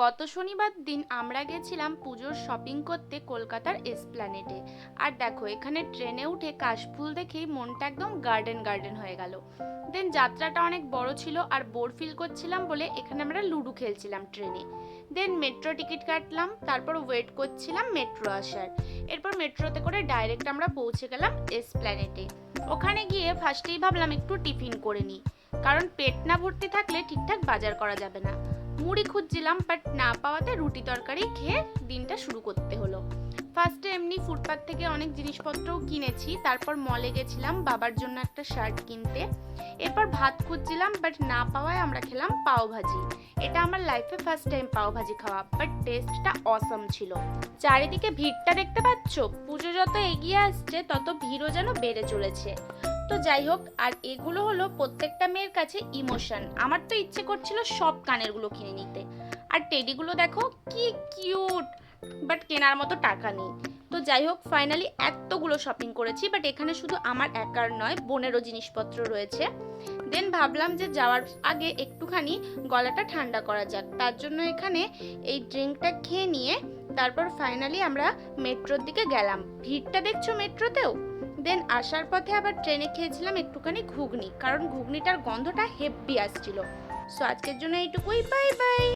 গত শনিবার দিন আমরা গেছিলাম পুজোর শপিং করতে কলকাতার এসপ্ল্যানেডে। আর দেখো, এখানে ট্রেনে উঠে কাশফুল দেখেই মনটা একদম গার্ডেন গার্ডেন হয়ে গেল। দেন যাত্রাটা অনেক বড় ছিল আর বোর ফিল করছিলাম বলে এখানে আমরা লুডো খেলছিলাম ট্রেনে। দেন মেট্রো টিকিট কাটলাম, তারপর ওয়েট করছিলাম মেট্রো আসার। এরপর মেট্রোতে করে ডাইরেক্ট আমরা পৌঁছে গেলাম এসপ্ল্যানেডে। ওখানে গিয়ে ফার্স্টেই ভাবলাম একটু টিফিন করে নিই, কারণ পেট না ভর্তি থাকলে ঠিকঠাক বাজার করা যাবে না। মুড়ি খুঁজছিলাম, বাট না পাওয়াতে রুটি তরকারি খেয়ে দিনটা শুরু করতে হলো। ফার্স্টে এমনি ফুটপাথ থেকে অনেক জিনিসপত্রও কিনেছি, তারপর মলে গেছিলাম বাবার জন্য একটা শার্ট কিনতে। এরপর ভাত খুঁজছিলাম, বাট না পাওয়ায় আমরা খেলাম পাও ভাজি। এটা আমার লাইফে ফার্স্ট টাইম পাও ভাজি খাওয়া, বাট টেস্টটা অসম ছিল। চারিদিকে ভিড়টা দেখতে পাচ্ছ, পুজো যত এগিয়ে আসছে তত ভিড়ও যেন বেড়ে চলেছে। তো যাই হোক, আর এগুলো হলো প্রত্যেকটা মেয়ের কাছে ইমোশন। আমার তো ইচ্ছে করছিল সব কানের গুলো কিনে নিতে। আর টেডিগুলো দেখো কি কিউট, বাট কেনার মতো টাকা নেই। তো যাই হোক, ফাইনালি এতগুলো শপিং করেছি, বাট এখানে শুধু আমার একার নয়, বোনেরও জিনিসপত্র রয়েছে। দেন ভাবলাম যে যাওয়ার আগে একটুখানি গলাটা ঠান্ডা করা যাক, তার জন্য এখানে এই ড্রিঙ্কটা খেয়ে নিয়ে তারপর ফাইনালি আমরা মেট্রোর দিকে গেলাম। ভিড়টা দেখছো মেট্রোতেও। দেন আসার পথে আবার ট্রেনে খেয়েছিলাম একটুখানি ঘুগনি, কারণ ঘুগনিটার গন্ধটা হেব্বি আসছিল। সো আজকের জন্য এইটুকুই, বাই বাই।